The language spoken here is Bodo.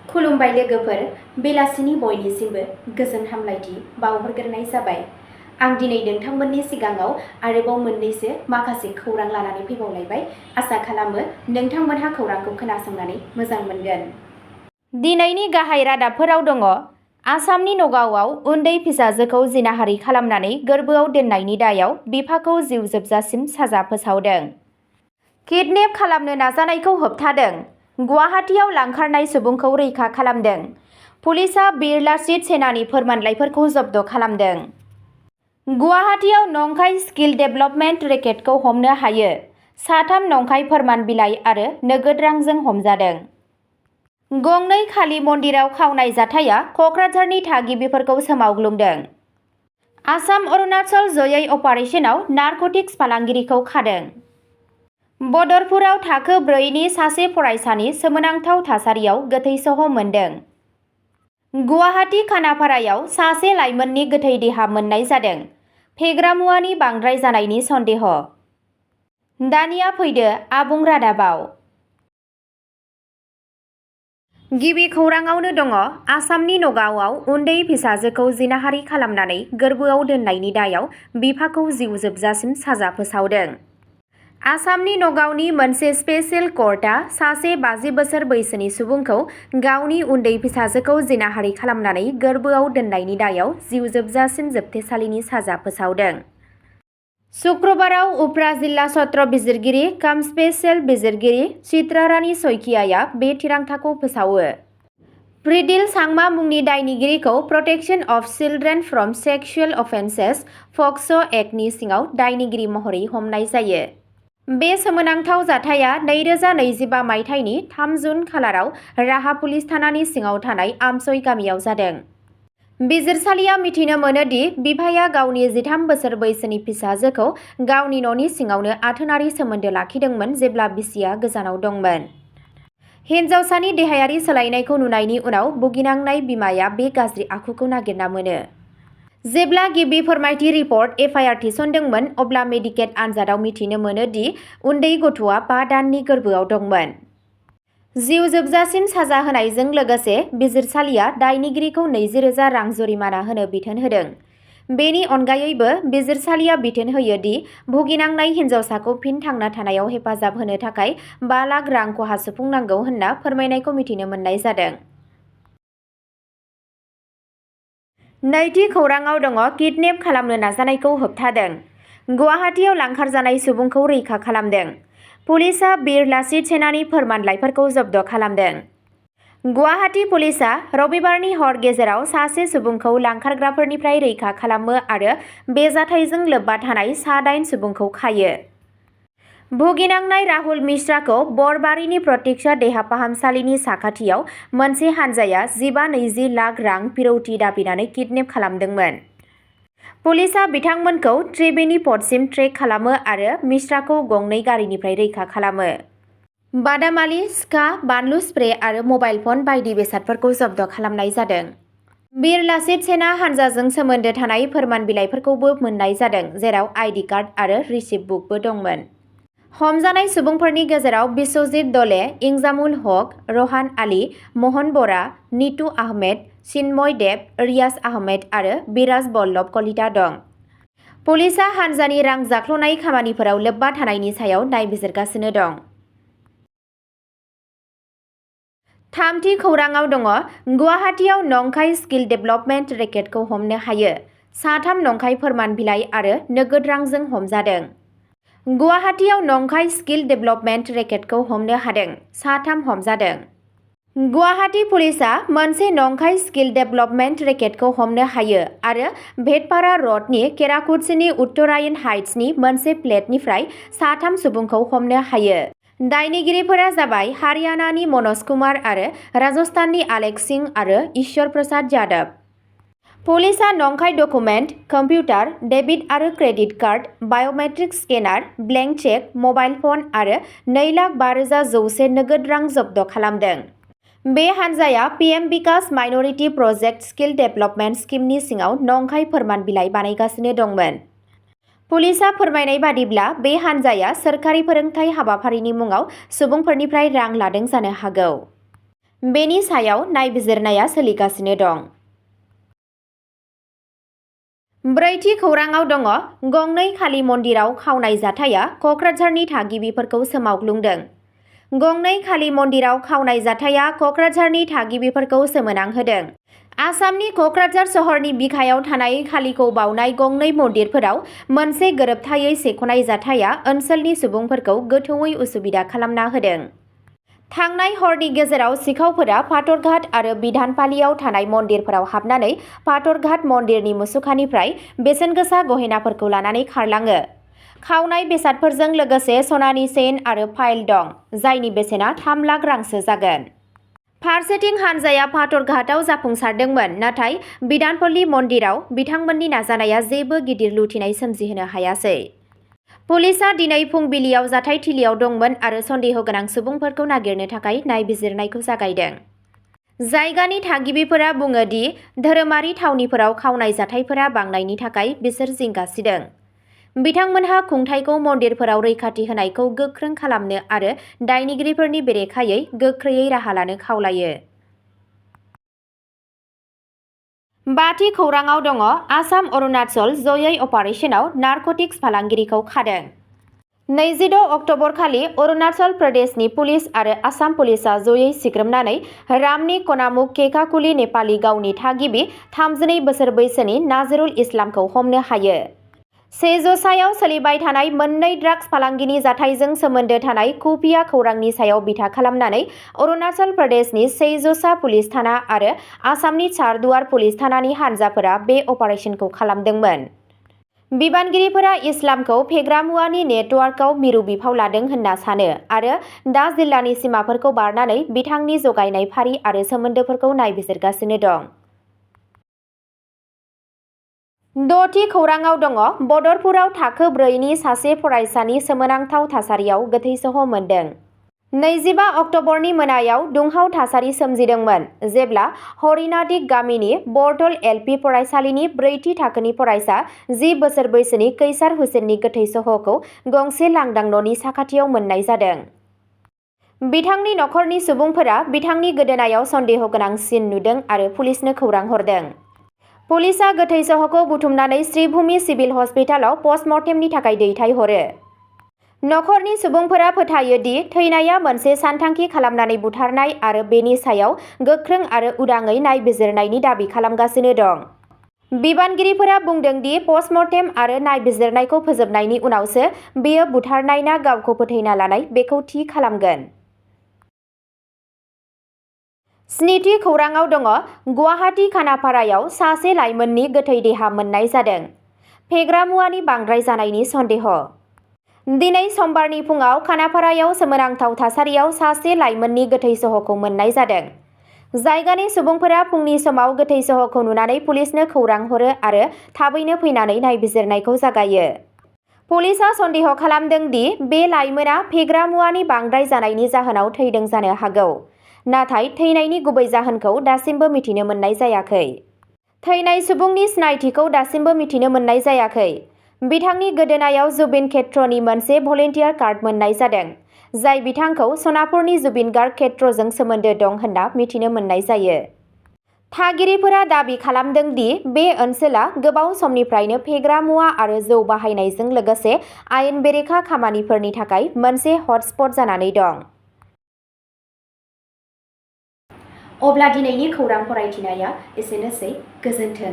खुलुमबाय लोगोफोर, बेलासिनि बयनिसिमबो गोजोन हामलायथि बावहरग्रोनाय जाबाय। आं दिनै नोंथांमोननि सिगाङाव आरोबाव मोननैसो माखासे खौरां लानानै फैबावलायबाय। आसा खालामो नोंथांमोनहा खौरांखौ खोनासंनानै मोजां मोनगोन। दिनैनि गाहाय रादाबफोराव दङ। आसामनि नगावआव उन्दै फिसाजोखौ जिनाहारि खालामनानै गोर्बोआव दोननायनि दायाव बिफाखौ जिउ जोबजासिम साजा फोसावदों। किडनेप खालामनो नाजानायखौ होबथादों। गुवाहाटीआव लांखारनाय सुबुंखौ रैखा खालामदों। पुलिसआ बिर लाचित सेनानि फोरमानलाइफोरखौ जब्द खालामदों। गुवाहाटीआव नंखाय स्किल डेभेलपमेन्ट रेकेटखौ हमनो हायो। 3 नंखाय फोरमान बिलाइ आरो नोगोद रांजों हमजादों। गंनै काली मन्दिराव खावनाय जाथाया कक्राझारनि थागिबिफोरखौ सोमावग्लुंदों। आसाम-अरुणाचल जयै अपारेशनाव नारकटिक्स फालांगिरिखौ खादों। बदरपुराव थाखो 4नि सासे फरायसानि सोमोनांथाव थासारियाव गोथै सह मोनदों। गुवाहाटी खानापारायाव सासे लाइमोननि गोथै देहा मोननाय जादों। फेग्रा मुवानि बांद्राय जानायनि सन्देह। दानिया फैदो आबुं रादाबाव। गिबि खौराङावनो दङ। आसामनि नगावआव उन्दै फिसाजोखौ जिनाहारि खालामनानै गोर्बोआव दोननायनि दायाव बिफाखौ जिउ जोबजासिम साजा फोसावदों। आसामनि नगावनि मोनसे स्पेसियेल कर्टआ सासे 50 बोसोर बैसोनि सुबुंखौ गावनि उन्दै फिसाजोखौ जिनाहारि खालामनानै गोर्बोआव दोननायनि दायाव जिउ जोबजासिम जोबथेसालिनि साजा फोसावदों। शुक्रबाराव उफ्रा जिल्ला सत्र बिजिरगिरि काम स्पेसियेल बिजिरगिरि चित्रारानी सइकियाआ बे थिरांथाखौ फोसावो। प्रिदिल सांमा मुंनि दायनिगिरिखौ protection of children from sexual offences पक्स' एक्टनि सिङाव दायनिगिरि महरै हमनाय जायो। बे सोमोनांथाव जाथाया 2025 मायथाइनि 3 जुन खालाराव राहा पुलिस थानानि सिङाव थानाय आमसई गामियाव जादों। बिजिरसालिया मिथिनो मोनो दि बिफाया गावनि 13 बोसोर बैसोनि फिसाजोखौ गावनि न'नि सिङावनो आथोनारि सोमोन्दो लाखिदोंमोन जेब्ला बिसिया गोजानाव दंमोन। हिन्जावसानि देहायारि सोलायनायखौ नुनायनि उनाव भुगिनांनाय बिमाया बे गाज्रि आखुखौ नागिरना मोनो। जेब्ला गिबि फोरमायथि रिपर्ट एफआइआर थिसनदोंमोन अब्ला मेडिकेल आनजादाव मिथिनो मोनो दि उन्दै गथ'आ 5 दाननि गोर्बोआव दंमोन। जिउ जोबजासिम साजा होनायजों लोगोसे बिजिरसालिया दायनिगिरिखौ 20,000 रां जुरिमाना होनो बिथोन होदों। बेनि अनगायैबो बिजिरसालिया बिथोन होयो दि भुगिनांनाय हिन्जावसाखौ फिन थांना थानायाव हेफाजाब होनो थाखाय 5 लाख रां खहा सुफुंनांगौ होनना फोरमायनायखौ मिथिनो मोननाय जादों। नैथि खौराङाव दङ। किडनेप खालामनो नाजानायखौ होबथादों। गुवाहाटीआव लांखारजानाय सुबुंखौ रैखा खालामदों। पुलिसआ बिर लाचित सेनानि फोरमानलाइफोरखौ जब्द खालामदों। गुवाहाटी पुलिसआ रबिबारनि हर गेजेराव सासे सुबुंखौ लांखारग्राफोरनिफ्राय रैखा खालामो आरो बे जाथायजों लोब्बा थानाय सा 8 सुबुंखौ खायो। भुगिनांनाय राहुल मिश्राखौ बरबारिनि प्रतीक्षा देहा फाहामसालिनि साखाथियाव मोनसे हानजाया 15-20 लाख रां फिरौथि दाबिनानै किडनेप खालामदोंमोन। पुलिसआ बिथांमोनखौ त्रिवेणीपटसिम ट्रेक खालामो आरो मिश्राखौ गंनै गारिनिफ्राय रैखा खालामो। बादामालि, सिखा, बानलु स्प्रे आरो मबाइल फन बायदि बेसादफोरखौ जब्द खालामनाय जादों। बिर लाचित सेना हानजाजों सोमोन्दो थानाय फोरमान बिलाइफोरखौबो मोननाय जादों जेराव आइडि कार्ड आरो रिसिप्ट बुकबो दंमोन। हमजानाय सुबुंफोरनि गेजेराव बिश्वजित दले, इंजामुल हक, रहान आली, महन बरा, नीतू आहमेद, चिन्मय देब, रियाज आहमेद आरो बिराज बल्लभ कलिता दं। पुलिसआ हानजानि रां जाख्ल'नाय खामानिफोराव लोब्बा थानायनि सायाव नायबिजिरगासिनो दं। थामथि खौराङाव दङ। गुवाहाटीआव नंखाय स्किल डेभेलपमेन्ट रेकेटखौ हमनो हायो। 3 नंखाय फोरमान बिलाइ आरो नोगोद रांजों हमजादों। गुवाहाटीआव नंखाय स्किल डेभेलपमेन्ट रेकेटखौ हमनो हादों। 3 हमजादों। गुवाहाटी पुलिसआ मोनसे नंखाय स्किल डेभेलपमेन्ट रेकेटखौ हमनो हायो आरो भेटपारा रडनि केराकुटसीनि उत्तरायण हाइट्सनि मोनसे फ्लेटनिफ्राय 3 सुबुंखौ हमनो हायो। दायनिगिरिफोरा जाबाय हारियानानि मनज कुमार आरो राजस्थाननि आलेख सिंह आरो ईश्वर प्रसाद यादव। पुलिसआ नंखाय डकुमेन्ट, कम्पिउटार, डेबिट आरो credit card, biometric scanner, blank cheque, mobile phone आरो 2,05,100 नोगोद रां जब्द खालामदों। बे हानजाया PM Vikas minority project skill development स्किमनि सिङाव नंखाय फोरमान बिलाइ बानायगासिनो दंमोन। पुलिसआ फोरमायनाय बादिब्ला बे हानजाया सोरखारि फोरोंथाय हाबाफारिनि मुङाव सुबुंफोरनिफ्राय रां लादों जानो हागौ। बेनि सायाव नायबिजिरनाया सोलिगासिनो दं। ब्रैथि खौराङाव दङ गंनै काली मन्दिराव खावनाय जाथाया क'क्राझारनि थागिबिफोरखौ सोमावग्लुंदों। गंनै काली मन्दिराव खावनाय जाथाया क'क्राझारनि थागिबिफोरखौ सोमोनांहोदों। आसामनि क'क्राझार सहरनि बिखायाव थानाय कालीखौ बावनाय गंनै मन्दिरफोराव मोनसे गोरोबथायै सेख'नाय जाथाया ओनसोलनि सुबुंफोरखौ गोथौवै उसुबिदा खालामना होदों। थांनाय हरनि गेजेराव सिखावफोरा फाथरघाट आरो बिधानपालियाव थानाय मन्दिरफोराव हाबनानै फाथरघाट मन्दिरनि मुसुखानिफ्राय बेसेनगोसा गहेनाफोरखौ लानानै खारलाङो। खावनाय बेसादफोरजों लोगोसे सनानि चेन आरो फाइल दं, जायनि बेसेना 3 लाख रांसो जागोन। फारसेथिं हानजाया फाथरघाटआव जाफुंसारदोंमोन, नाथाय बिधानपल्ली मन्दिराव बिथांमोननि नाजानाया जेबो गिदिर लुथिनाय सोमजिहोनो हायासै। पुलिसआ दिनै फुंबिलियाव जाथायथिलियाव दंमोन आरो सन्देह गोनां सुबुंफोरखौ नागिरनो थाखाय नायबिजिरनायखौ जागायदों। जायगानि थागिबिफोरा बुङो दि धोरोमारि थावनिफोराव खावनाय जाथायफोरा बांनायनि थाखाय बिसोर जिंगा सिदों। बिथांमोनहा खुंथायखौ मन्दिरफोराव रैखाथि होनायखौ गोख्रों खालामनो आरो दायनिगिरिफोरनि बेरेखायै गोख्रैयै राहा लानो खावलायो। बाथि खौराङाव दङ आसाम अरुणाचल जयै अपारेशनाव नारकटिक्स फालांगिरिखौ खादों। 26 अक्ट'बर खालि अरुणाचल प्रदेशनि पुलिस आरो आसाम पुलिसआ जयै सिग्रोमनानै रामनि कनामुक केकाकुली नेपालि गावनि थागिबि 32 बोसोर बैसोनि नाजिरुल इस्लामखौ हमनो हायो। सेज'सायाव सोलिबाय थानाय मोननै ड्राग्स फालांगिनि जाथायजों सोमोन्दो थानाय खुफिया खौरांनि सायाव बिथा खालामनानै अरुणाचल प्रदेशनि सेज'सा पुलिस थाना आरो आसामनि चारदुवार पुलिस थानानि हानजाफोरा बे अपारेशनखौ खालामदोंमोन। बिबानगिरिफोरा इस्लामखौ फेग्रा मुवानि नेटवार्कआव मिरु बिफाव लादों होनना सानो आरो दा जिल्लानि सिमाफोरखौ बारनानै बिथांनि जगायनाय फारि आरो सोमोन्दोफोरखौ नायबिजिरगासिनो दं। द'थि खौराङाव दङ बदरपुराव थाखो 4नि सासे फरायसानि सोमोनांथाव थासारियाव गोथैसह मोन्दों। 25 अक्ट'बरनि मोनायाव दुंहाव थासारि सोमजिदोंमोन जेब्ला हरिनादिक गामिनि बरथल एलपि फरायसालिनि 4थि थाखोनि फरायसा 10 बोसोर बैसोनि कैसार हुसेननि गोथै सह'खौ गंसे लांदां न'नि साखाथियाव मोन्नाय जादों। बिथांनि नखरनि सुबुंफोरा बिथांनि गोदोनायाव सन्देह गोनां सिन नुदों आरो पुलिसनो खौरां हरदों। पुलिसआ गोथै सह'खौ बुथुमनानै श्रीभूमि सिभिल हस्पिटालाव पस्टमर्टेमनि थाखाय दैथायहरो। नखरनि सुबुंफोरा फोथायो दि थैनाया मोनसे सानथांखि खालामनानै बुथारनाय आरो बेनि सायाव गोख्रों आरो उदाङै नायबिजिरनायनि दाबि खालामगासिनो दं। बिबानगिरिफोरा बुंदों दि पस्टमर्टेम आरो नायबिजिरनायखौ फोजोबनायनि उनावसो बेयो बुथारनाय ना गावखौ फोथैना लानाय बेखौ थि खालामगोन। 7थि खौराङाव दङ गुवाहाटी खानापारायाव सासे लाइमोननि गोथै देहा मोन्नाय जादों। फेग्रा मुवानि बांद्राय जानायनि सन्देह। दिनै समबारनि फुङाव खानापारायाव सोमोनांथाव थासारियाव सासे लाइमोननि गोथै सह'खौ मोन्नाय जादों। जायगानि सुबुंफोरा फुंनि समाव गोथै सह'खौ नुनानै पुलिसनो खौरां हरो आरो थाबैनो फैनानै नायबिजिरनायखौ जागायो। पुलिसआ सन्देह खालामदों दि बे लाइमोना फेग्रा मुवानि बांद्राय जानायनि जाहोनाव थैदों जानो हागौ, नाथाय थैनायनि गुबै जाहोनखौ दासिमबो मिथिनो मोननाय जायाखै। थैनाय सुबुंनि सिनायथिखौ दासिमबो मिथिनो मोननाय जायाखै। बिथांनि गोदोनायाव जुबिन क्षेत्रनि मोनसे भलन्टियार कार्ड मोन्नाय जादों, जाय बिथांखौ सनापुरनि जुबिन गार्ग क्षेत्रजों सोमोन्दो दं होनना मिथिनो मोननाय जायो। थागिरिफोरा दाबि खालामदों दि बे ओनसोला गोबाव समनिफ्रायनो फेग्रा मुवा आरो जौ बाहायनायजों लोगोसे आयेन बेरेखा खामानिफोरनि थाखाय मोनसे हटस्पट जानानै दं। अब्ला दिनैनि खौरां फरायथिनाया एसेनोसै। गोजोन्थों।